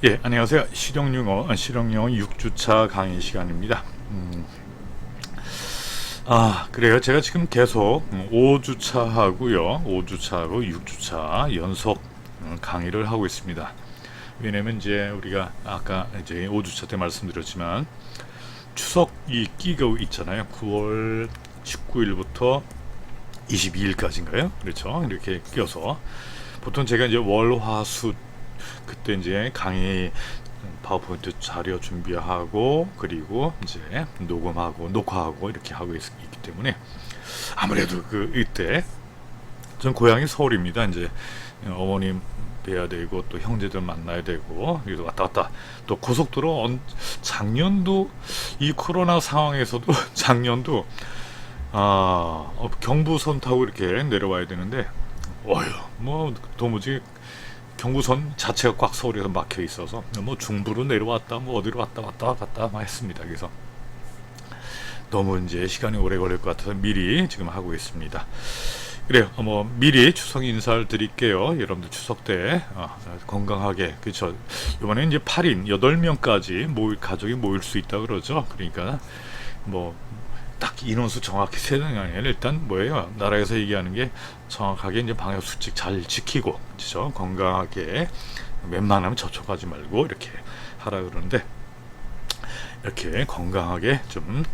예, 안녕하세요. 실용영어 6주차 강의 시간입니다. 그래요. 제가 지금 계속 5주차 하고요. 5주차하고 6주차 연속 강의를 하고 있습니다. 왜냐면 이제 우리가 아까 이제 5주차 때 말씀드렸지만 추석이 끼고 있잖아요. 9월 19일부터 22일까지인가요? 그렇죠. 이렇게 끼어서 보통 제가 이제 월, 화, 수 그때 이제 강의 파워포인트 자료 준비하고 그리고 이제 녹음하고 녹화하고 이렇게 하고 있기 때문에 아무래도 그 이때 전 고향이 서울입니다. 이제 어머님 뵈야 되고 또 형제들 만나야 되고 그래서 왔다 갔다 또 고속도로 작년도 이 코로나 상황에서도 작년도 경부선 타고 이렇게 내려와야 되는데 어휴 뭐 도무지 경부선 자체가 꽉 서울에서 막혀 있어서 뭐 중부로 내려왔다 뭐 어디로 왔다 갔다 했습니다. 그래서 너무 이제 시간이 오래 걸릴 것 같아서 미리 지금 하고 있습니다. 그래요. 뭐 미리 추석 인사를 드릴게요. 여러분들 추석 때 건강하게 그렇죠. 이번에 이제 8인 8명까지 가족이 모일 수 있다 그러죠. 그러니까 뭐 딱 인원수 정확히 세는 게 아니라 일단 뭐예요? 나라에서 얘기하는 게 정확하게 이제 방역 수칙 잘 지키고 그렇죠? 건강하게 웬만하면 접촉하지 말고 이렇게 하라 그러는데 이렇게 건강하게 좀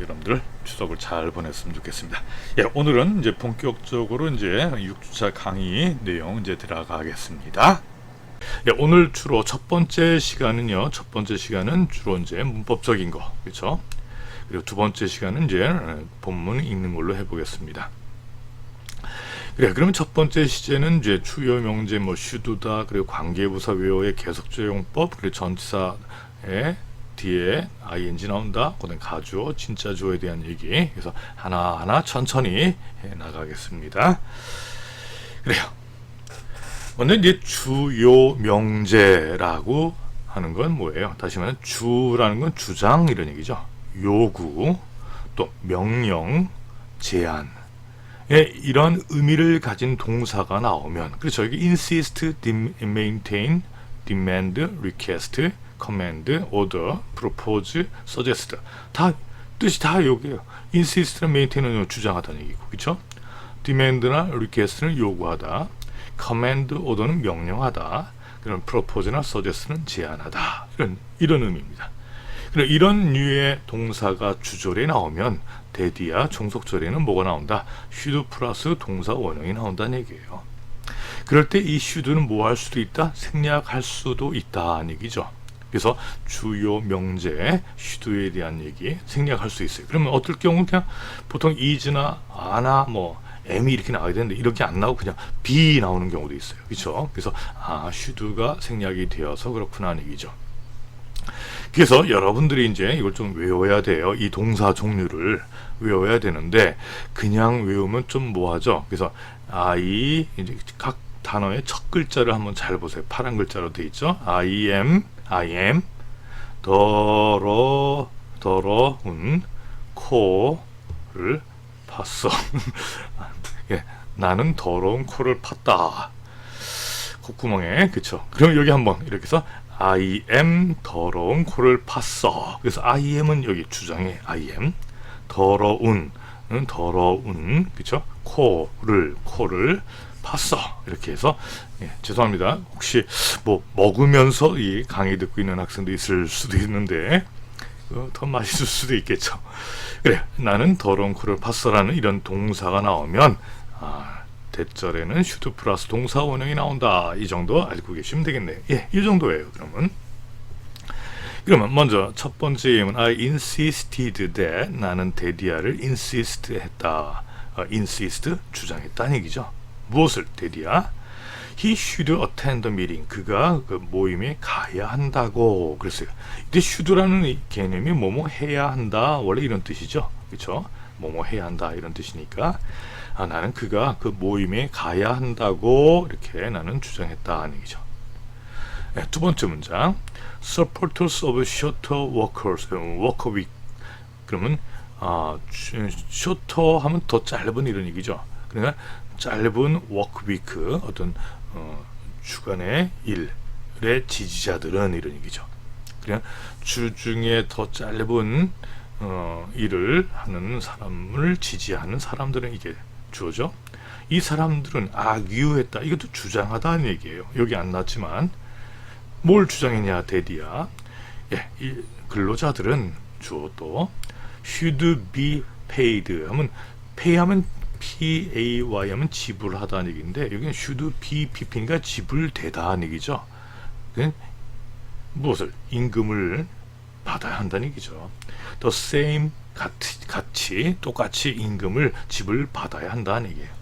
여러분들 추석을 잘 보냈으면 좋겠습니다. 예, 오늘은 이제 본격적으로 이제 6주차 강의 내용 이제 들어가겠습니다. 예, 오늘 주로 첫 번째 시간은 주로 이제 문법적인 거 그렇죠? 그리고 두 번째 시간은 이제 본문 읽는 걸로 해보겠습니다. 그래, 그러면 첫 번째 시제는 이제 주요 명제 should다 그리고 관계부사 외어의 계속적용법 그리고 전치사의 뒤에 ing 나온다. 그다음 가주어, 진짜 주어에 대한 얘기. 그래서 하나하나 천천히 해 나가겠습니다. 그래요. 먼저 이제 주요 명제라고 하는 건 뭐예요? 다시 말하면 주라는 건 주장 이런 얘기죠. 요구, 또 명령, 제안 이런 의미를 가진 동사가 나오면 그렇죠. 여기 insist, maintain, demand, request, command, order, propose, suggest 다 뜻이 다 여기에요. insist나 maintain은 주장하다는 얘기고 그렇죠. demand나 request는 요구하다, command, order는 명령하다, 그럼 propose나 suggest는 제안하다 이런 의미입니다. 이런 류의 동사가 주절에 나오면 대디야 종속절에는 뭐가 나온다? should 플러스 동사 원형이 나온다는 얘기예요. 그럴 때 이 should는 뭐 할 수도 있다? 생략할 수도 있다는 얘기죠. 그래서 주요 명제 should에 대한 얘기 생략할 수 있어요. 그러면 어떨 경우는 그냥 보통 is나 a나 뭐 m이 이렇게 나와야 되는데 이렇게 안 나오고 그냥 be 나오는 경우도 있어요. 그렇죠? 그래서 should가 생략이 되어서 그렇구나 하는 얘기죠. 그래서 여러분들이 이제 이걸 좀 외워야 돼요. 이 동사 종류를 외워야 되는데 그냥 외우면 좀 뭐하죠. 그래서 이제 각 단어의 첫 글자를 한번 잘 보세요. 파란 글자로 돼 있죠. I am, 더러운 코를 팠어. 예, 나는 더러운 코를 팠다. 콧구멍에 그쵸. 그럼 여기 한번 이렇게 해서 I am 더러운 코를 팠어. 그래서 I am은 여기 주장에 I am 더러운 그쵸? 코를 팠어. 이렇게 해서 죄송합니다. 혹시 뭐 먹으면서 이 강의 듣고 있는 학생도 있을 수도 있는데 더 맛있을 수도 있겠죠. 그래, 나는 더러운 코를 팠어라는 이런 동사가 나오면 대절에는 should 플러스 동사 원형이 나온다. 이 정도 알고 계시면 되겠네요. 예, 이 정도예요. 그러면 먼저 첫 번째 예문 I insisted that 나는 데디아를 insist 했다. insist 주장했다는 얘기죠. 무엇을 데디아? He should attend the meeting. 그가 그 모임에 가야 한다고 그랬어요. 이때 should라는 개념이 뭐뭐 해야 한다. 원래 이런 뜻이죠. 그렇죠? 뭐뭐 해야 한다 이런 뜻이니까 나는 그가 그 모임에 가야 한다고 이렇게 나는 주장했다는 얘기죠. 두 번째 문장 Supporters of shorter work week 그러면 shorter 하면 더 짧은 이런 얘기죠. 그러니까 짧은 work week 어떤 주간의 일 슈들의 지지자들은 이런 얘기죠. 그냥 주중에 더 짧은 일을 하는 사람을 지지하는 사람들은 이게 주어죠. 이 사람들은 악유했다. 이것도 주장하다는 얘기예요. 여기 안 나왔지만 뭘 주장했냐 데디야. 예, 이 근로자들은 주어도 should be paid 하면 pay 하면 pay 하면 지불하다는 얘기인데 여기는 should be pp니까 지불되다는 얘기죠. 무엇을 임금을 받아야 한다는 얘기죠. the same 같이 똑같이 임금을 지불받아야 한다는 얘기예요.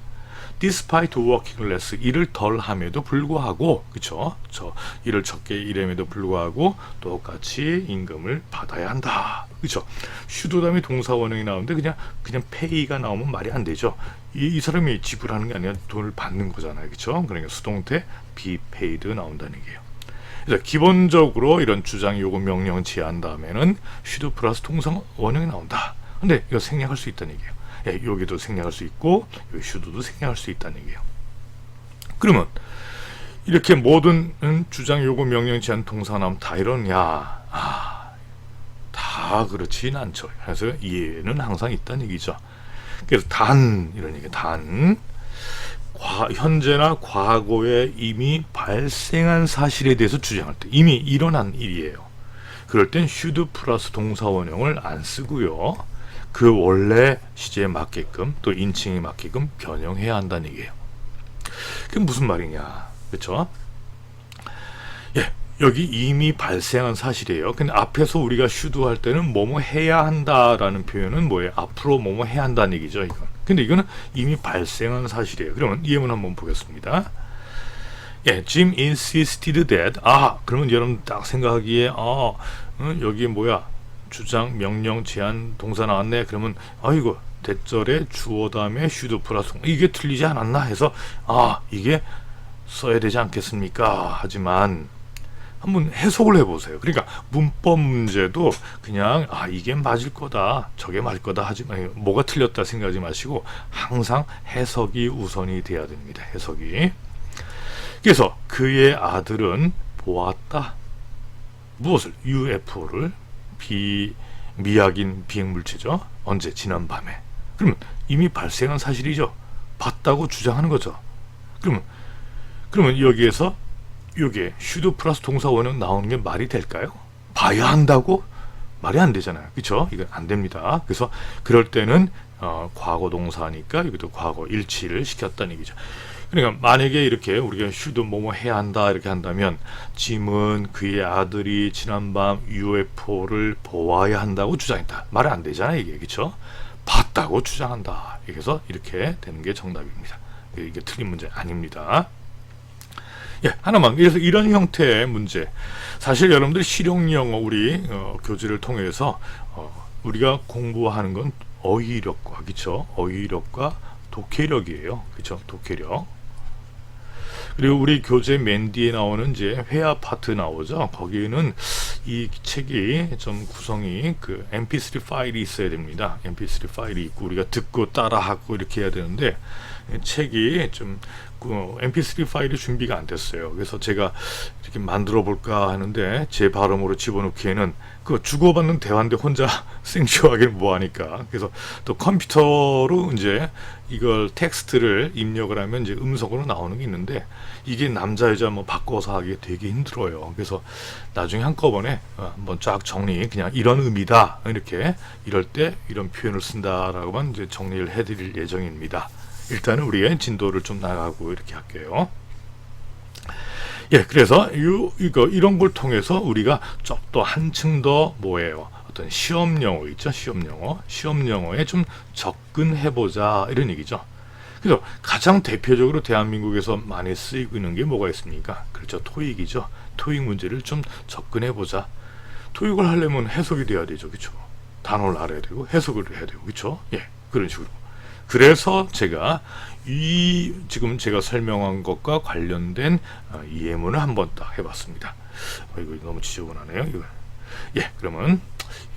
despite working less 일을 덜 함에도 불구하고 그쵸? 저 일을 적게 일함에도 불구하고 똑같이 임금을 받아야 한다. 그쵸? should 다음에 동사 원형이 나오는데 그냥 pay가 나오면 말이 안 되죠. 이 사람이 지불하는 게 아니라 돈을 받는 거잖아요. 그쵸? 그러니까 수동태 be paid 나온다는 얘기예요. 그래서 기본적으로 이런 주장 요구 명령 제한 다음에는 should 플러스 동사 원형이 나온다. 근데 이거 생략할 수 있다는 얘기예요. 예, 여기도 생략할 수 있고 여기 should도 생략할 수 있다는 얘기예요. 그러면 이렇게 모든 주장 요구 명령 제한 동사가 나오면 다 이러냐? 다 그렇진 않죠. 그래서 이해는 항상 있다는 얘기죠. 그래서 단 이런 얘기 단 현재나 과거에 이미 발생한 사실에 대해서 주장할 때 이미 일어난 일이에요. 그럴 땐 should 플러스 동사 원형을 안 쓰고요. 그 원래 시제에 맞게끔 또 인칭에 맞게끔 변형해야 한다는 얘기예요. 그게 무슨 말이냐? 그렇죠? 예, 여기 이미 발생한 사실이에요. 근데 앞에서 우리가 should 할 때는 뭐뭐 해야 한다라는 표현은 뭐예요? 앞으로 뭐뭐 해야 한다는 얘기죠. 이건. 근데 이거는 이미 발생한 사실이에요. 그러면 예문 한번 보겠습니다. 예, Jim insisted that. 그러면 여러분 딱 생각하기에 여기 뭐야? 주장, 명령, 제한, 동사 나왔네. 그러면 이거 대절에 주어 다음에 should 플러스 이게 틀리지 않았나 해서 이게 써야 되지 않겠습니까? 하지만 한번 해석을 해보세요. 그러니까 문법 문제도 그냥 이게 맞을 거다 저게 맞을 거다 하지만 뭐가 틀렸다 생각하지 마시고 항상 해석이 우선이 돼야 됩니다. 해석이. 그래서 그의 아들은 보았다. 무엇을? UFO를 미약인 비행물체죠. 언제? 지난밤에. 그러면 이미 발생한 사실이죠. 봤다고 주장하는 거죠. 그러면 여기에서 이게 should 플러스 동사 원형 나오는 게 말이 될까요? 봐야 한다고? 말이 안 되잖아요. 그렇죠? 이건 안 됩니다. 그래서 그럴 때는 과거 동사니까 여기도 과거 일치를 시켰다는 얘기죠. 그러니까 만약에 이렇게 우리가 should 뭐뭐 해야 한다 이렇게 한다면 짐은 그의 아들이 지난밤 UFO를 보아야 한다고 주장했다. 말이 안 되잖아요. 이게. 그렇죠? 봤다고 주장한다. 그래서 이렇게 되는 게 정답입니다. 이게 틀린 문제 아닙니다. 예, 하나만. 그래서 이런 형태의 문제. 사실 여러분들 실용영어 우리 교재를 통해서 우리가 공부하는 건 어휘력과 그렇죠? 어휘력과 독해력이에요. 그렇죠? 독해력. 그리고 우리 교재 맨 뒤에 나오는 이제 회화 파트 나오죠. 거기에는 이 책이 좀 구성이 그 mp3 파일이 있어야 됩니다. mp3 파일이 있고 우리가 듣고 따라하고 이렇게 해야 되는데 책이 좀 mp3 파일이 준비가 안 됐어요. 그래서 제가 이렇게 만들어 볼까 하는데 제 발음으로 집어넣기에는 그 주고받는 대화인데 혼자 생쇼하게 뭐하니까 그래서 또 컴퓨터로 이제 이걸 텍스트를 입력을 하면 이제 음성으로 나오는 게 있는데 이게 남자 여자 뭐 바꿔서 하기 되게 힘들어요. 그래서 나중에 한꺼번에 한번 쫙 정리 그냥 이런 의미다 이렇게 이럴 때 이런 표현을 쓴다라고만 이제 정리를 해드릴 예정입니다. 일단은 우리의 진도를 좀 나가고 이렇게 할게요. 예, 그래서 이런 걸 통해서 우리가 좀 더 한층 더 뭐예요? 어떤 시험 영어 있죠? 시험 영어에 좀 접근해보자 이런 얘기죠. 그래서 가장 대표적으로 대한민국에서 많이 쓰이고 있는 게 뭐가 있습니까? 그렇죠, 토익이죠. 토익 문제를 좀 접근해보자. 토익을 하려면 해석이 돼야 되죠, 그렇죠? 단어를 알아야 되고 해석을 해야 되고, 그렇죠? 예, 그런 식으로. 그래서 제가 지금 제가 설명한 것과 관련된 이 예문을 한번 딱 해봤습니다. 이거 너무 지저분하네요. 이거. 예, 그러면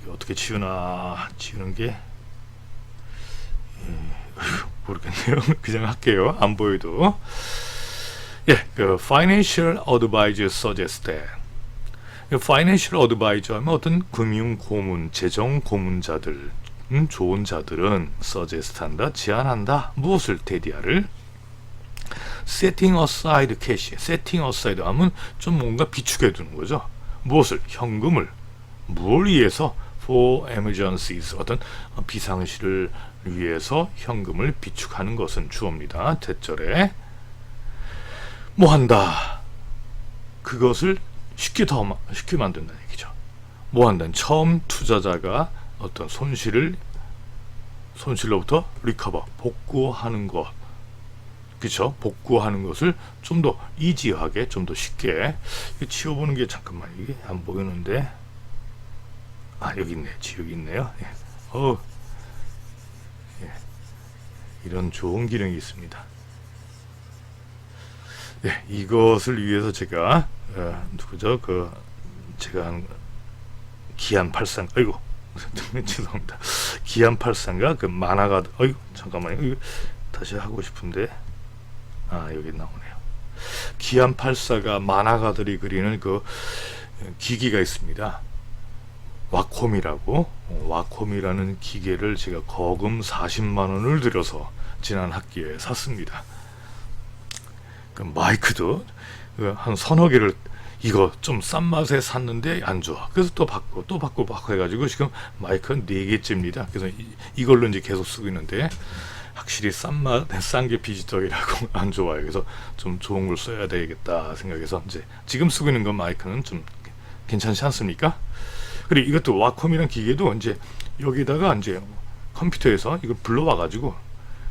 이거 어떻게 지우는 게 모르겠네요. 그냥 할게요. 안 보여도. 예, 그 financial advisor suggested. financial advisor 하면 어떤 금융 고문, 재정 고문자들, 좋은 자들은 suggest 한다, 제안한다. 무엇을 대디아를 setting aside cash. setting aside 하면 좀 뭔가 비축해 두는 거죠. 무엇을? 현금을. 뭘 위해서? for emergencies. 어떤 비상시를 위해서 현금을 비축하는 것은 주어입니다. 대절에 뭐 한다. 그것을 쉽게 만든다는 얘기죠. 뭐 한다는 처음 투자자가 어떤 손실로부터 리커버, 복구하는 것. 그쵸? 복구하는 것을 좀 더 이지하게, 좀 더 쉽게. 치워보는 게 잠깐만, 이게 안 보이는데. 아, 여기 있네. 여기 있네요. 예. 예. 이런 좋은 기능이 있습니다. 예, 이것을 위해서 제가, 누구죠? 제가 한, 기안83, 아이고, 죄송합니다. 기안83가 그 만화가, 아이고, 잠깐만요. 이거 다시 하고 싶은데. 아, 여기 나오네요. 기안84가 만화가들이 그리는 그 기기가 있습니다. 와콤이라고. 와콤이라는 기계를 제가 거금 40만원을 들여서 지난 학기에 샀습니다. 그 마이크도 한 서너 개를 이거 좀 싼 맛에 샀는데 안 좋아. 그래서 또 바꾸고 해가지고 지금 마이크는 4개째입니다. 그래서 이걸로 이제 계속 쓰고 있는데 확실히 싼 게 비지떡이라고 안 좋아요. 그래서 좀 좋은 걸 써야 되겠다 생각해서 이제 지금 쓰고 있는 건 마이크는 좀 괜찮지 않습니까? 그리고 이것도 와콤이란 기계도 이제 여기다가 이제 컴퓨터에서 이걸 불러와가지고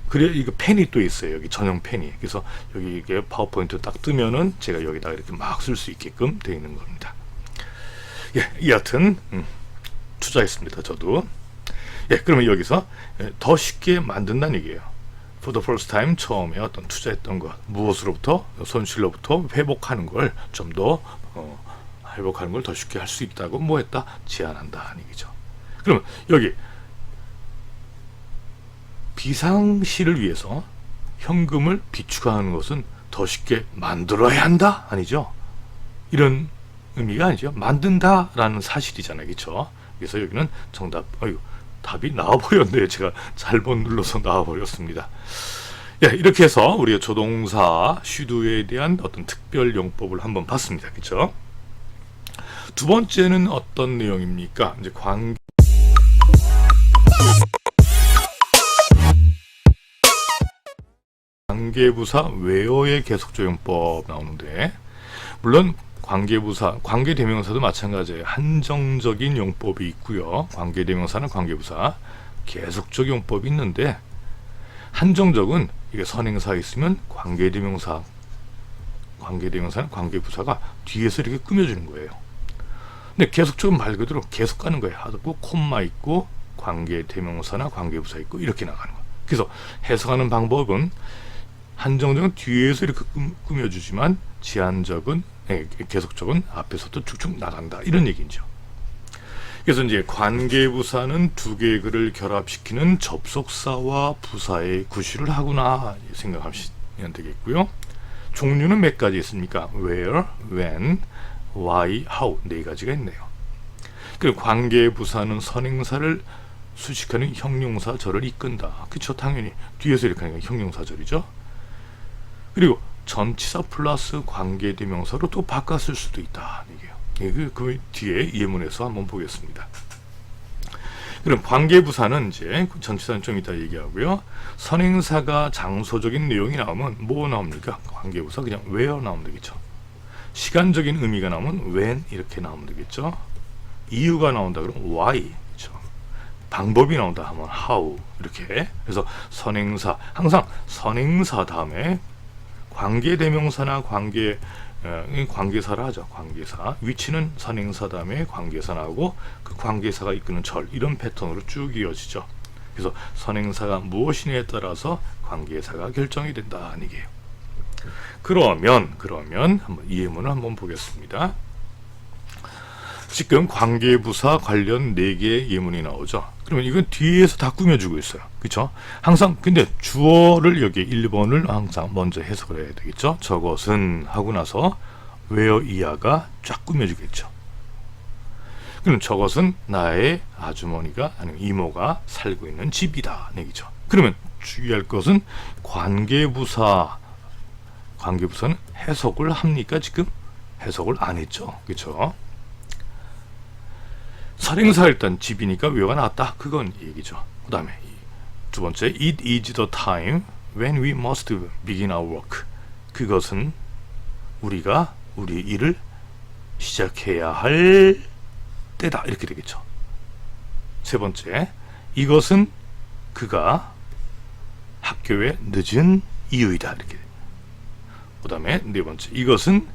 그래 이거 펜이 또 있어요. 여기 전용 펜이. 그래서 여기 이게 파워포인트 딱 뜨면은 제가 여기다가 이렇게 막 쓸 수 있게끔 되어 있는 겁니다. 예, 여하튼 투자했습니다. 저도. 예, 그러면 여기서 더 쉽게 만든다는 얘기예요. For the first time 처음에 어떤 투자했던 것 무엇으로부터 손실로부터 회복하는 걸 좀 더 회복하는 걸 더 쉽게 할 수 있다고 뭐 했다? 제안한다는 얘기죠. 그러면 여기 비상시를 위해서 현금을 비축하는 것은 더 쉽게 만들어야 한다? 아니죠? 이런 의미가 아니죠. 만든다라는 사실이잖아요. 그렇죠? 그래서 여기는 정답, 답이 나와버렸네요. 제가 잘못 눌러서 나와버렸습니다. 예, 이렇게 해서 우리가 조동사 should에 대한 어떤 특별 용법을 한번 봤습니다. 그렇죠? 두 번째는 어떤 내용입니까? 이제 관계부사 where의 계속조용법 나오는데, 물론 관계부사, 관계대명사도 마찬가지예요. 한정적인 용법이 있고요. 관계대명사는 관계부사, 계속적 용법이 있는데, 한정적은 이게 선행사 있으면 관계대명사는 관계부사가 뒤에서 이렇게 꾸며주는 거예요. 근데 계속적은 말 그대로 계속 가는 거예요. 하고 콤마 있고 관계대명사나 관계부사 있고 이렇게 나가는 거예요. 그래서 해석하는 방법은 한정적은 뒤에서 이렇게 꾸며주지만 계속적은 앞에서도 쭉쭉 나간다, 이런 얘기죠. 그래서 이제 관계부사는 두 개의 글을 결합시키는 접속사와 부사의 구실을 하구나 생각하시면 되겠고요. 종류는 몇 가지 있습니까? where, when, why, how 네 가지가 있네요. 그리고 관계부사는 선행사를 수식하는 형용사절을 이끈다. 그쵸, 당연히 뒤에서 이렇게 하니까 형용사절이죠. 그리고 전치사 플러스 관계대명사로 또 바꿨을 수도 있다. 그 뒤에 예문에서 한번 보겠습니다. 그럼 관계부사는 이제 전치사는 좀 이따 얘기하고요. 선행사가 장소적인 내용이 나오면 뭐 나옵니까? 관계부사 그냥 where 나오면 되겠죠. 시간적인 의미가 나오면 when 이렇게 나오면 되겠죠. 이유가 나온다 그러면 why, 그렇죠. 방법이 나온다 하면 how 이렇게. 그래서 선행사, 항상 선행사 다음에 관계대명사나 관계사라 하죠. 관계사. 위치는 선행사 다음에 관계사 나오고 그 관계사가 이끄는 절, 이런 패턴으로 쭉 이어지죠. 그래서 선행사가 무엇이냐에 따라서 관계사가 결정이 된다는 얘기예요. 그러면 한번 예문을 한번 보겠습니다. 지금 관계부사 관련 4개의 예문이 나오죠. 그러면 이건 뒤에서 다 꾸며주고 있어요. 그쵸? 항상 근데 주어를 여기 1번을 항상 먼저 해석을 해야 되겠죠. 저것은 하고 나서 where 이하가 쫙 꾸며주겠죠. 그럼 저것은 나의 아주머니가 아니면 이모가 살고 있는 집이다 얘기죠. 그러면 주의할 것은 관계부사는 해석을 합니까? 지금 해석을 안 했죠. 그렇죠? 선행사 일단 집이니까 where가 나왔다. 그건 얘기죠. 그 다음에 두 번째 it is the time when we must begin our work. 그것은 우리가 우리 일을 시작해야 할 때다. 이렇게 되겠죠. 세 번째 이것은 그가 학교에 늦은 이유이다. 이렇게. 그 다음에 네 번째 이것은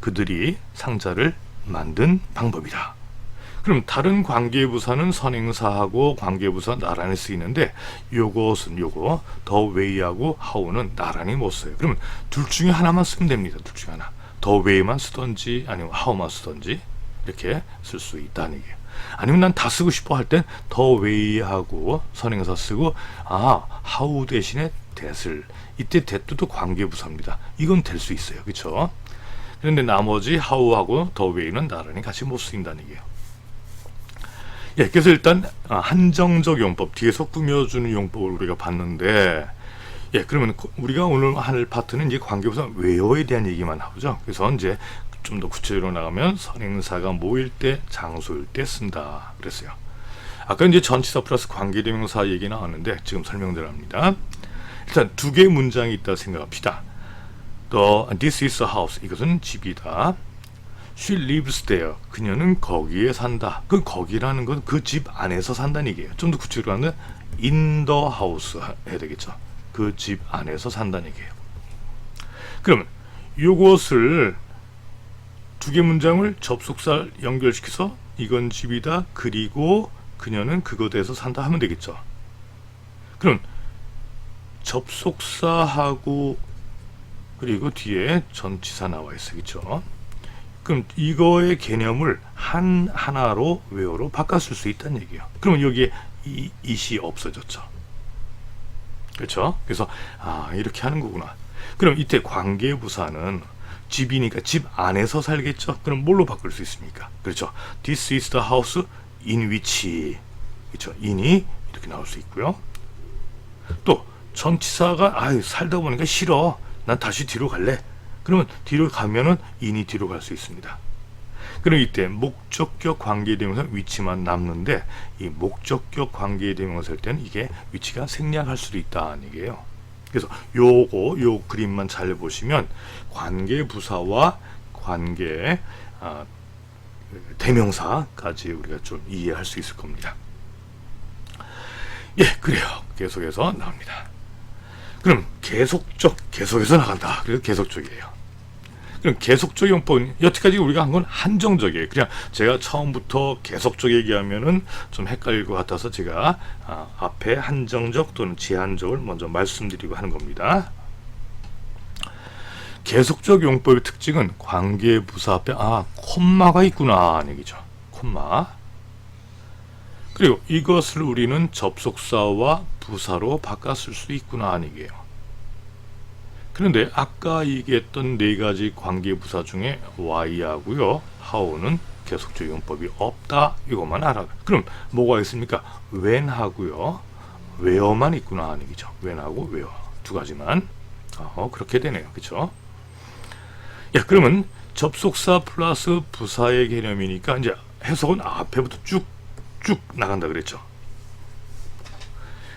그들이 상자를 만든 방법이다. 그럼 다른 관계부사는 선행사하고 관계부사 나란히 쓰이는데 요것은 요거 더 웨이하고 하우는 나란히 못 써요. 그러면 둘 중에 하나만 쓰면 됩니다. 둘 중에 하나. 더 웨이만 쓰던지 아니면 하우만 쓰던지 이렇게 쓸 수 있다는 얘기예요. 아니면 난 다 쓰고 싶어 할 땐 더 웨이하고 선행사 쓰고 하우 대신에 that을 이때 that도 관계부사입니다. 이건 될 수 있어요. 그렇죠? 그런데 나머지 how하고 더 웨이는 나란히 같이 못 쓰인다는 얘기예요. 예, 그래서 일단 한정적 용법 뒤에서 꾸며주는 용법을 우리가 봤는데 예, 그러면 우리가 오늘 할 파트는 이제 관계부사 where에 대한 얘기만 하죠. 그래서 이제 좀 더 구체적으로 나가면 선행사가 모일 때, 장소일 때 쓴다 그랬어요. 아까 이제 전치사 플러스 관계대명사 얘기 나왔는데 지금 설명드립니다. 일단 두 개의 문장이 있다 생각합시다. This is a house. 이것은 집이다. She lives there. 그녀는 거기에 산다. 그 거기라는 건 그 집 안에서 산다는 얘기예요. 좀 더 구체적으로 하면 in the house 해야 되겠죠. 그 집 안에서 산다는 얘기예요. 그러면 이것을 두 개 문장을 접속사를 연결시켜서 이건 집이다. 그리고 그녀는 그곳에서 산다 하면 되겠죠. 그럼 접속사하고 그리고 뒤에 전치사 나와 있어. 그렇죠? 그럼 이거의 개념을 하나로 where로 바꿨을 수 있다는 얘기예요. 그러면 여기에 it이 없어졌죠. 그렇죠? 그래서 이렇게 하는 거구나. 그럼 이때 관계부사는 집이니까 집 안에서 살겠죠. 그럼 뭘로 바꿀 수 있습니까? 그렇죠. This is the house in which. 그렇죠. in이 이렇게 나올 수 있고요. 또 전치사가 살다 보니까 싫어. 난 다시 뒤로 갈래. 그러면 뒤로 가면은 in이 뒤로 갈 수 있습니다. 그럼 이때 목적격 관계대명사 위치만 남는데 이 목적격 관계대명사일 때는 이게 위치가 생략할 수도 있다는 얘기예요. 그래서 요 그림만 잘 보시면 관계부사와 관계 대명사까지 우리가 좀 이해할 수 있을 겁니다. 예, 그래요. 계속해서 나옵니다. 그럼 계속해서 나간다. 그래서 계속적이에요. 그럼 계속적 용법은 여태까지 우리가 한 건 한정적이에요. 그냥 제가 처음부터 계속적 얘기하면은 좀 헷갈릴 것 같아서 제가 앞에 한정적 또는 제한적을 먼저 말씀드리고 하는 겁니다. 계속적 용법의 특징은 관계부사 앞에 콤마가 있구나 하는 얘기죠. 콤마. 그리고 이것을 우리는 접속사와 부사로 바꿨을 수 있구나 하는 얘기예요. 그런데 아까 얘기했던 네 가지 관계부사 중에 why하고요, how는 계속적 용법이 없다. 이것만 알아. 그럼 뭐가 있습니까? when하고요, where만 있구나 하는 얘기죠. when하고 where 두 가지만. 그렇게 되네요. 그렇죠? 야, 그러면 접속사 플러스 부사의 개념이니까 이제 해석은 앞에부터 쭉 나간다 그랬죠.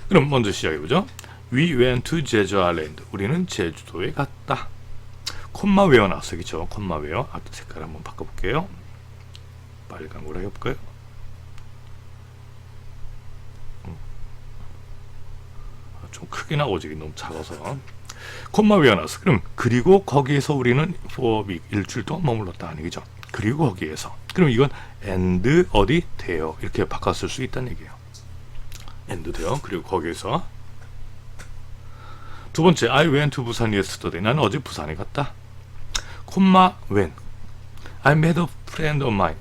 그럼 먼저 시작해 보죠. We went to 제주 아일랜드. 우리는 제주도에 갔다. 콤마 웨어 나왔어요. 그렇죠? 콤마 웨어. 색깔 한번 바꿔볼게요. 빨간 거로 해볼까요? 좀 크게 나오지. 너무 작아서. 콤마 웨어 나왔어. 그럼 그리고 거기에서 우리는 for week 일주일 동안 머물렀다 하는 얘기죠. 그리고 거기에서. 그럼 이건 and 어디 돼요. 이렇게 바꿨을 수 있다는 얘기예요. and 돼요. 그리고 거기에서. 두 번째, I went to 부산 yesterday. 나는 어제 부산에 갔다. 콤마 when. I met a friend of mine.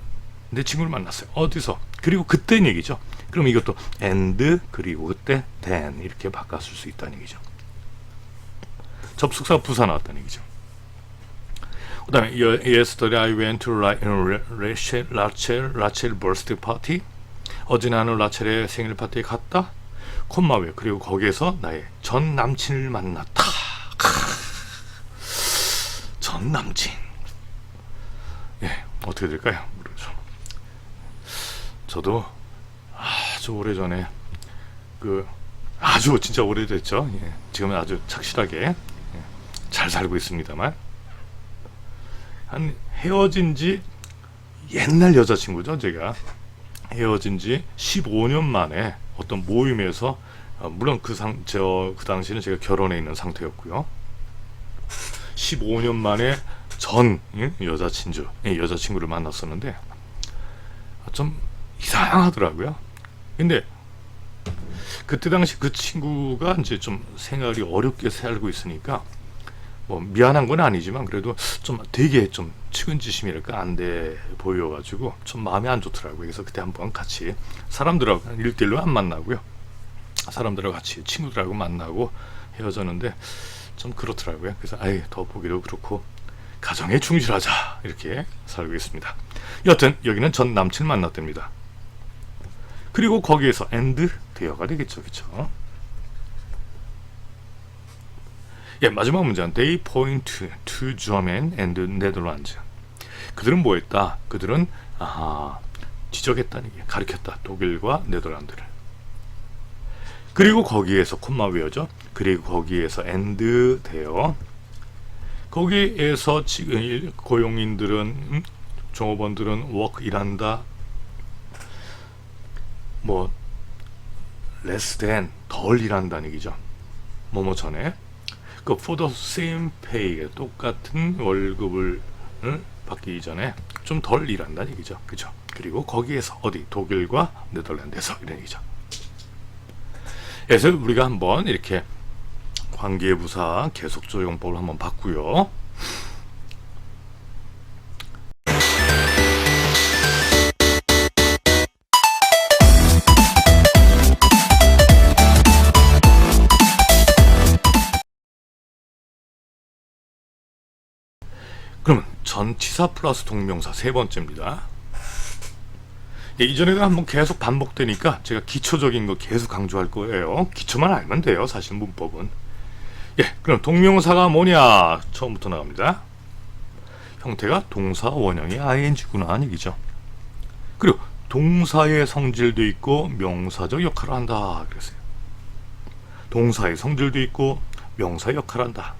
내 친구를 만났어요. 어디서? 그리고 그때는 얘기죠. 그럼 이것도 and 그리고 그때 then 이렇게 바꿨을 수 있다는 얘기죠. 접속사 부사 나왔다는 얘기죠. 그 다음에 Yesterday I went to 라첼 birthday party. 어제 나는 라첼의 생일 파티에 갔다. 콤마웨. 그리고 거기에서 나의 전 남친을 만났다. 전 남친. 예, 어떻게 될까요? 모르죠. 저도 아주 오래전에 아주 진짜 오래됐죠. 예, 지금은 아주 착실하게 잘 살고 있습니다만 한 헤어진 지 옛날 여자친구죠. 제가 헤어진 지 15년 만에 어떤 모임에서 물론 그 당시에는 제가 결혼해 있는 상태였고요. 15년 만에 전 여자친구를 만났었는데 좀 이상하더라고요. 근데 그때 당시 그 친구가 이제 좀 생활이 어렵게 살고 있으니까 뭐 미안한 건 아니지만 그래도 좀 되게 좀 측은지심이랄까 안 돼 보여가지고 좀 마음이 안 좋더라고요. 그래서 그때 한번 같이 사람들하고 1대1로 안 만나고요. 사람들하고 같이 친구들하고 만나고 헤어졌는데 좀 그렇더라고요. 그래서 더 보기도 그렇고 가정에 충실하자 이렇게 살고 있습니다. 여튼 여기는 전 남친 만났답니다. 그리고 거기에서 and 대여가 되겠죠. 그렇죠? 예, 마지막 문제는 They point to Germany and Netherlands. 그들은 뭐 했다? 그들은 지적했다는 얘기, 가리켰다. 독일과 네덜란드를. 그리고 거기에서 콤마 외워죠. 그리고 거기에서 and 대여. 거기에서 지금 고용인들은 종업원들은 work 일한다. 뭐 less than 덜 일한다는 얘기죠. 뭐뭐 전에 그 for the same pay 똑같은 월급을 받기 전에 좀 덜 일한다는 얘기죠. 그죠? 그리고 거기에서 어디 독일과 네덜란드에서 이런 얘기죠. 그래서 우리가 한번 이렇게 관계부사 계속조 용법을 한번 봤고요. 그러면 전치사 플러스 동명사 세 번째입니다. 예, 이전에도 한번 계속 반복되니까 제가 기초적인 거 계속 강조할 거예요. 기초만 알면 돼요. 사실 문법은. 예, 그럼 동명사가 뭐냐? 처음부터 나갑니다. 형태가 동사 원형의 ing구나 하는 얘기죠. 그리고 동사의 성질도 있고 명사적 역할을 한다 그랬어요. 동사의 성질도 있고 명사의 역할을 한다.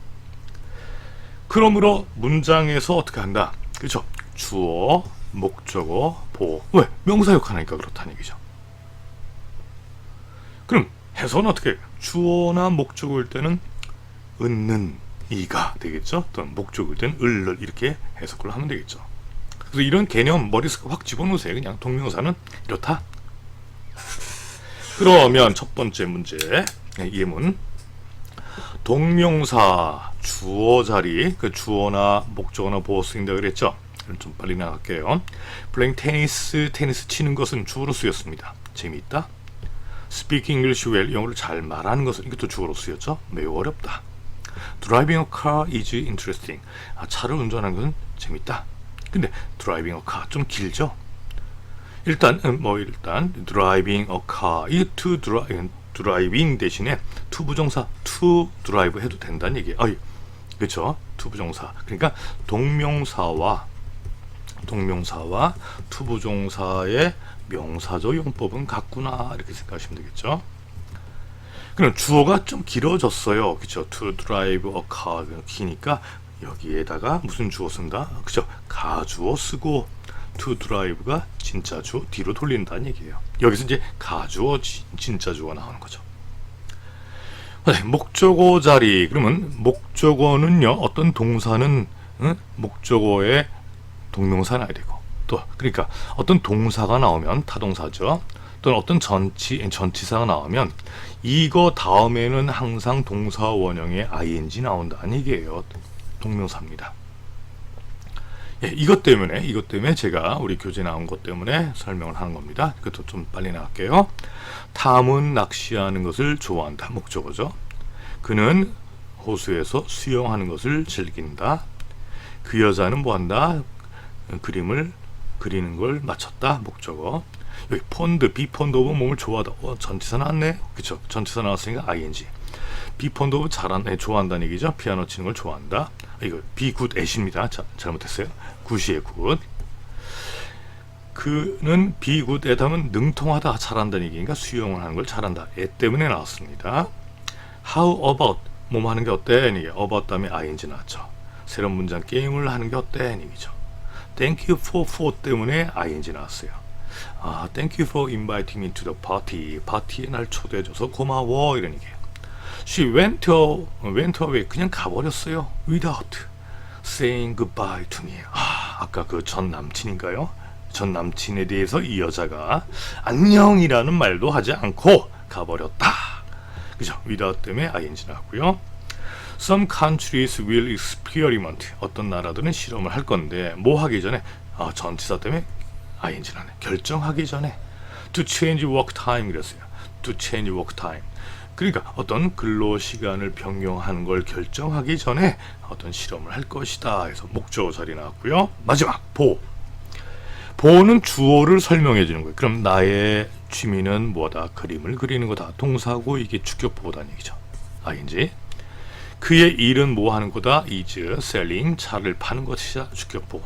그러므로 문장에서 어떻게 한다? 그렇죠? 주어, 목적어, 보어. 왜? 명사 역할하니까 그렇다는 얘기죠. 그럼 해석은 어떻게 해요? 주어나 목적어일 때는 은는 이가 되겠죠? 또는 목적어일 때는 을을 이렇게 해석을 하면 되겠죠. 그래서 이런 개념 머릿속에 확 집어넣으세요. 그냥 동명사는 이렇다. 그러면 첫 번째 문제 예문 동명사 주어 자리 그 주어나 목적어나 보어 쓰인다 그랬죠. 그럼 좀 빨리 나갈게요. playing 테니스 치는 것은 주어로 쓰였습니다. 재미있다. speak English well 영어를 잘 말하는 것은 이것도 주어로 쓰였죠. 매우 어렵다. driving a car is interesting 차를 운전하는 것은 재밌다. 근데 driving a car 좀 길죠. 일단 driving a car 이 to driving 대신에 to 부정사 to drive 해도 된다는 얘기예요. 그렇죠? to 부정사. 그러니까 동명사와 to 부정사의 명사적 용법은 같구나 이렇게 생각하시면 되겠죠. 그럼 주어가 좀 길어졌어요. 그렇죠? to drive a car 기니까 여기에다가 무슨 주어 쓴다? 그렇죠? 가주어 쓰고 to drive가 진짜 주어 뒤로 돌린다는 얘기예요. 여기서 이제 가주어 진짜 주어가 나오는 거죠. 목적어 자리 그러면 목적어는요 어떤 동사는 목적어에 동명사 나야 되고 또 그러니까 어떤 동사가 나오면 타동사죠. 또는 어떤 전치사가 나오면 이거 다음에는 항상 동사 원형의 ing 나온다는 얘기예요. 동명사입니다. 예, 이것 때문에 제가 우리 교재 나온 것 때문에 설명을 하는 겁니다. 그것도 좀 빨리 나갈게요. 탐은 낚시하는 것을 좋아한다. 목적어죠. 그는 호수에서 수영하는 것을 즐긴다. 그 여자는 뭐한다? 그림을 그리는 걸 마쳤다. 목적어. 여기 폰드, 비폰드 오브 몸을 좋아하다. 전치사 나왔네. 그쵸? 전치사 나왔으니까 ing. 비폰드 오브 좋아한다는 얘기죠. 피아노 치는 걸 좋아한다. 이거 비굿 앳입니다. 잘못했어요. 굿이에요. 굿. 그는 비굿 앳 하면 능통하다, 잘한다는 얘기니까 수영을 하는 걸 잘한다. 앳 때문에 나왔습니다. How about 뭐뭐 하는 게 어때? 이게 about 다음에 ing 나왔죠. 새로운 문장 게임을 하는 게 어때? 얘기죠. Thank you for 때문에 ing 나왔어요. Thank you for inviting me to the party. 파티에 날 초대해줘서 고마워. 이런 얘기예요. She went away. 그냥 가버렸어요. Without saying goodbye to me. 아까 그 전 남친인가요? 전 남친에 대해서 이 여자가 안녕이라는 말도 하지 않고 가버렸다. 그죠? without 때문에 ing 나왔고요. Some countries will experiment. 어떤 나라들은 실험을 할 건데 뭐 하기 전에 전치사 때문에 ing 나네. 결정하기 전에 to change work time 그랬어요. to change work time. 그러니까 어떤 근로 시간을 변경하는 걸 결정하기 전에 어떤 실험을 할 것이다. 해서 목적어 자리 나왔고요. 마지막 보는 주어를 설명해 주는 거예요. 그럼 나의 취미는 뭐다? 그림을 그리는 거다. 동사고 이게 주격보다는 얘기죠. ing. 그의 일은 뭐 하는 거다? is selling. 차를 파는 것이자 주격보.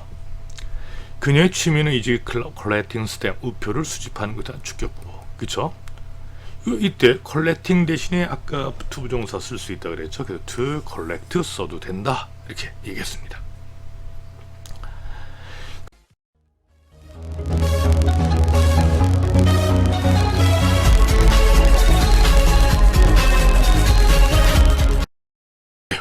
그녀의 취미는 is collecting stamp. 우표를 수집하는 거다. 주격보. 그쵸? 이때 collecting 대신에 아까 투부정사 쓸 수 있다 그랬죠. 그래서 to collect 써도 된다. 이렇게 얘기했습니다.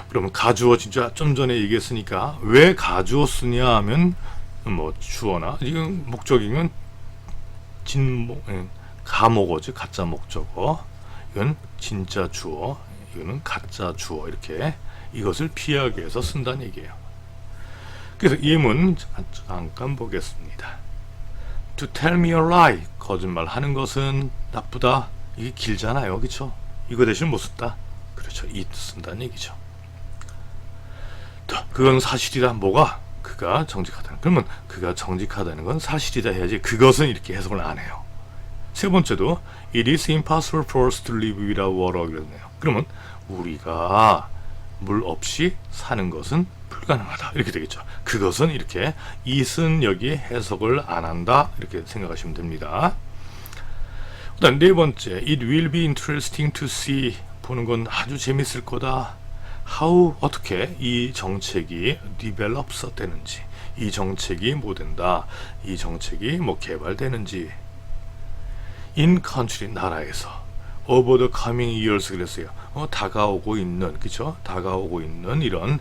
그러면 가주어 진짜 좀 전에 얘기했으니까 왜 가주어 쓰냐 하면 뭐 주어나 지금 목적이면 가목어죠. 가짜 목적어. 이건 진짜 주어. 이거는 가짜 주어. 이렇게 이것을 피하기 위해서 쓴다는 얘기예요. 그래서 예문 잠깐 보겠습니다. To tell me a lie. 거짓말 하는 것은 나쁘다. 이게 길잖아요. 그렇죠? 이거 대신 못 썼다. 그렇죠. it 쓴다는 얘기죠. 그건 사실이다. 뭐가? 그가 정직하다. 그러면 그가 정직하다는 건 사실이다 해야지 그것은 이렇게 해석을 안 해요. 세 번째도 It is impossible for us to live without water 그러네요. 그러면 우리가 물 없이 사는 것은 불가능하다. 이렇게 되겠죠. 그것은 이렇게 it은 여기에 해석을 안 한다. 이렇게 생각하시면 됩니다. 그다음 네 번째 It will be interesting to see. 보는 건 아주 재밌을 거다. How 어떻게 이 정책이 develops 되는지, 이 정책이 뭐 된다, 이 정책이 뭐 개발되는지. In country 나라에서 over the coming years 그랬어요. 다가오고 있는 그죠? 다가오고 있는 이런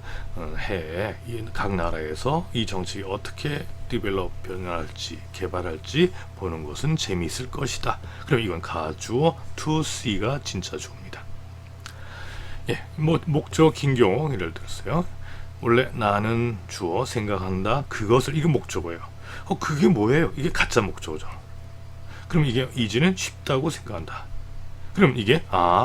해에 각 나라에서 이 정책이 어떻게 develop 변화할지 개발할지 보는 것은 재미있을 것이다. 그럼 이건 가주어 to see가 진짜 주어입니다. 예, 뭐 목적 긴 경우 예를 들었어요. 원래 나는 주어 생각한다. 그것을 이게 목적어예요. 그게 뭐예요? 이게 가짜 목적어죠. 그럼 이게 is는 쉽다고 생각한다. 그럼 이게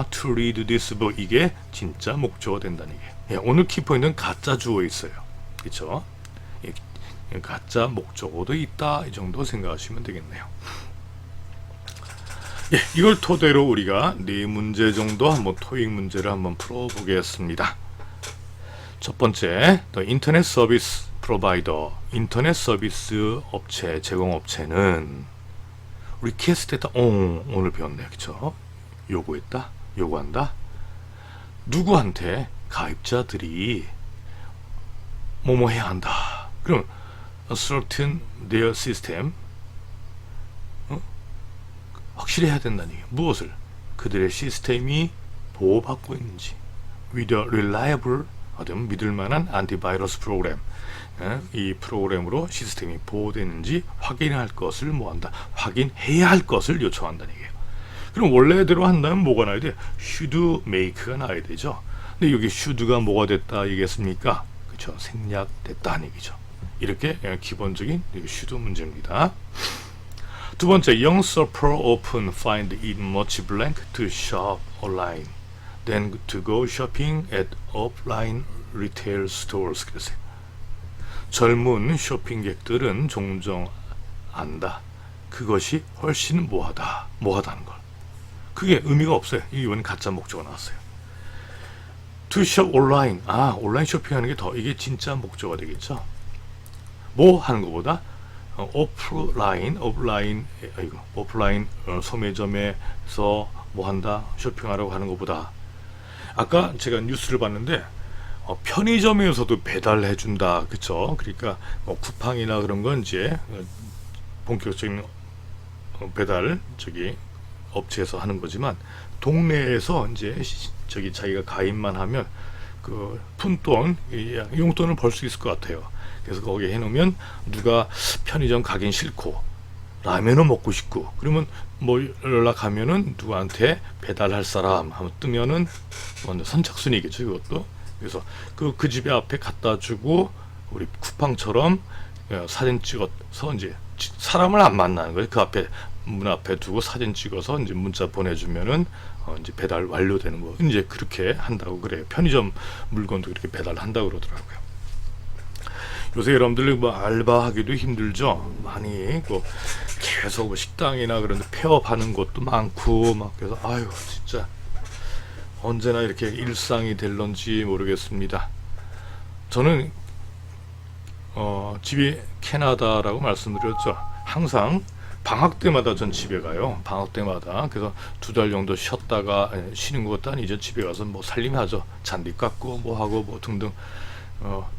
to read this book 이게 진짜 목적어 된다는 얘기예요. 예, 오늘 키포인트는 가짜 주어에 있어요. 그렇죠? 예, 가짜 목적어도 있다. 이 정도 생각하시면 되겠네요. 예, 이걸 토대로 우리가 네 문제 정도 한번 토익 문제를 한번 풀어보겠습니다. 첫 번째, 인터넷 서비스 프로바이더, 인터넷 서비스 업체, 제공업체는 리퀘스트했다. 오늘 배웠네요. 그쵸? 요구했다, 요구한다. 누구한테? 가입자들이 뭐뭐 해야 한다. 그럼 certain their system 확실히 해야 된다는 얘기예요. 무엇을? 그들의 시스템이 보호받고 있는지. with a reliable 믿을만한 안티바이러스 프로그램. 이 프로그램으로 시스템이 보호되는지 확인할 것을 뭐한다? 확인해야 할 것을 요청한다는 얘기예요. 그럼 원래대로 한다면 뭐가 나와야 돼? should make가 나와야 되죠. 근데 여기 should가 뭐가 됐다 얘기했습니까? 그렇죠. 생략됐다는 얘기죠. 이렇게 기본적인 슈도 문제입니다. 두 번째, young shopper often find it much blank to shop online than to go shopping at offline retail stores. 그래서 젊은 쇼핑객들은 종종 안다. 그것이 훨씬 뭐하다는 걸. 그게 의미가 없어요. 이건 가짜 목적어 나왔어요. To shop online. 온라인 쇼핑하는 게 더 이게 진짜 목적어가 되겠죠. 뭐 하는 것보다 오프라인 소매점에서 뭐 한다, 쇼핑하라고 하는 것보다, 아까 제가 뉴스를 봤는데 편의점에서도 배달해 준다, 그쵸? 그러니까 쿠팡이나 그런 건 이제 본격적인 배달 업체에서 하는 거지만, 동네에서 이제 자기가 가입만 하면 그 푼돈, 용돈을 벌 수 있을 것 같아요. 그래서 거기에 해놓으면 누가 편의점 가긴 싫고 라면은 먹고 싶고 그러면 뭐 연락하면은 누구한테 배달할 사람 하면 뜨면은 선착순이겠죠, 이것도. 그래서 그 집에 앞에 갖다 주고 우리 쿠팡처럼 사진 찍어서 이제 사람을 안 만나는 거예요. 그 앞에 문 앞에 두고 사진 찍어서 이제 문자 보내주면은 이제 배달 완료되는 거. 이제 그렇게 한다고 그래요. 편의점 물건도 그렇게 배달한다고 그러더라고요. 요새 여러분들 뭐 알바하기도 힘들죠. 많이 계속 뭐 식당이나 그런 데 폐업하는 곳도 많고 막. 그래서 아유 진짜 언제나 이렇게 일상이 될런지 모르겠습니다. 저는 집이 캐나다라고 말씀드렸죠. 항상 방학 때마다 전 집에 가요. 방학 때마다. 그래서 2달 정도 쉬었다가 쉬는 것도 아니죠. 집에 가서 뭐 살림하죠. 잔디 깎고 뭐 하고 뭐 등등.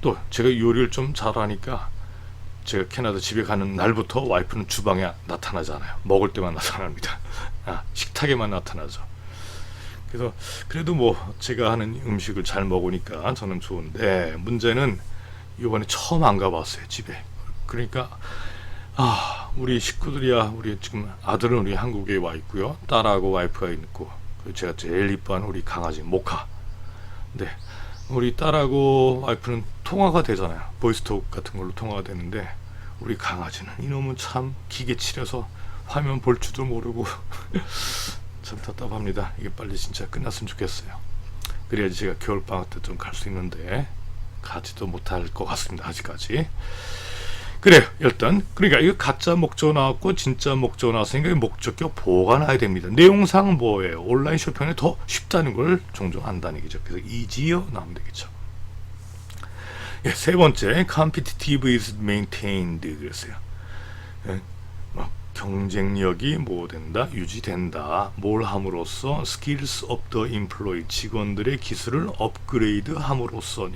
또 제가 요리를 좀 잘하니까 제가 캐나다 집에 가는 날부터 와이프는 주방에 나타나잖아요. 먹을 때만 나타납니다. 식탁에만 나타나죠. 그래서 그래도 뭐 제가 하는 음식을 잘 먹으니까 저는 좋은데, 문제는 이번에 처음 안 가봤어요, 집에. 그러니까 우리 식구들이야, 우리 지금 아들은 우리 한국에 와 있고요, 딸하고 와이프가 있고, 제가 제일 이뻐하는 우리 강아지 모카. 네, 우리 딸하고 와이프는 통화가 되잖아요. 보이스톡 같은 걸로 통화가 되는데, 우리 강아지는 이놈은 참 기계치려서 화면 볼 줄도 모르고 참 답답합니다. 이게 빨리 진짜 끝났으면 좋겠어요. 그래야지 제가 겨울방학 때 좀 갈 수 있는데 가지도 못할 것 같습니다, 아직까지. 그래요. 일단 그러니까 이거 가짜 목적어 나왔고 진짜 목적어 나왔으니까 목적격 보호가 나야 됩니다. 내용상 뭐예요? 온라인 쇼핑이 더 쉽다는 걸 종종 안다는 얘기죠. 그래서 easier 나오면 되겠죠. 세 번째, competitive is maintained 그랬어요. 경쟁력이 뭐 된다? 유지된다. 뭘 함으로써? skills of the employee, 직원들의 기술을 업그레이드 함으로써.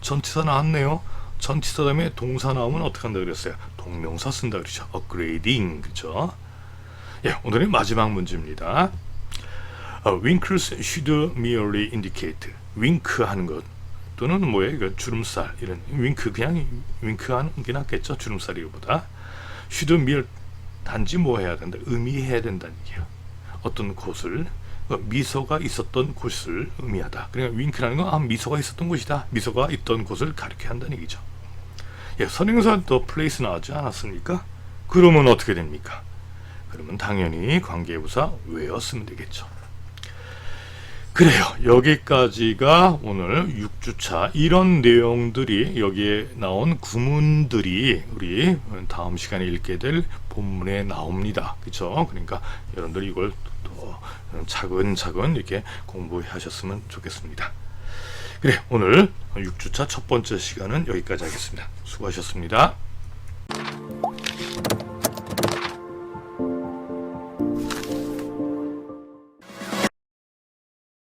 전치사 나왔네요. 전치사 다음에 동사 나오면 어떻게 한다 그랬어요? 동명사 쓴다 그러죠. upgrading, 그죠? 오늘의 마지막 문제입니다. Winkles should merely indicate. 윙크 하는 것 또는 뭐예요? 주름살, 이런 윙크, 그냥 윙크 하는 게 낫겠죠, 주름살이보다. should merely, 단지 뭐 해야 된다? 의미해야 된다는 얘기예요. 어떤 곳을, 미소가 있었던 곳을 의미하다. 그러니까 윙크라는 건 미소가 있었던 곳이다. 미소가 있던 곳을 가리켜야 한다는 얘기죠. 선행사 더 플레이스 나왔지 않았습니까? 그러면 어떻게 됩니까? 그러면 당연히 관계부사 where 쓰면 되겠죠. 그래요. 여기까지가 오늘 6주차 이런 내용들이, 여기에 나온 구문들이 우리 다음 시간에 읽게 될 본문에 나옵니다. 그렇죠? 그러니까 여러분들이 이걸 또 차근차근 이렇게 공부하셨으면 좋겠습니다. 그래, 오늘 6주차 첫 번째 시간은 여기까지 하겠습니다. 수고하셨습니다.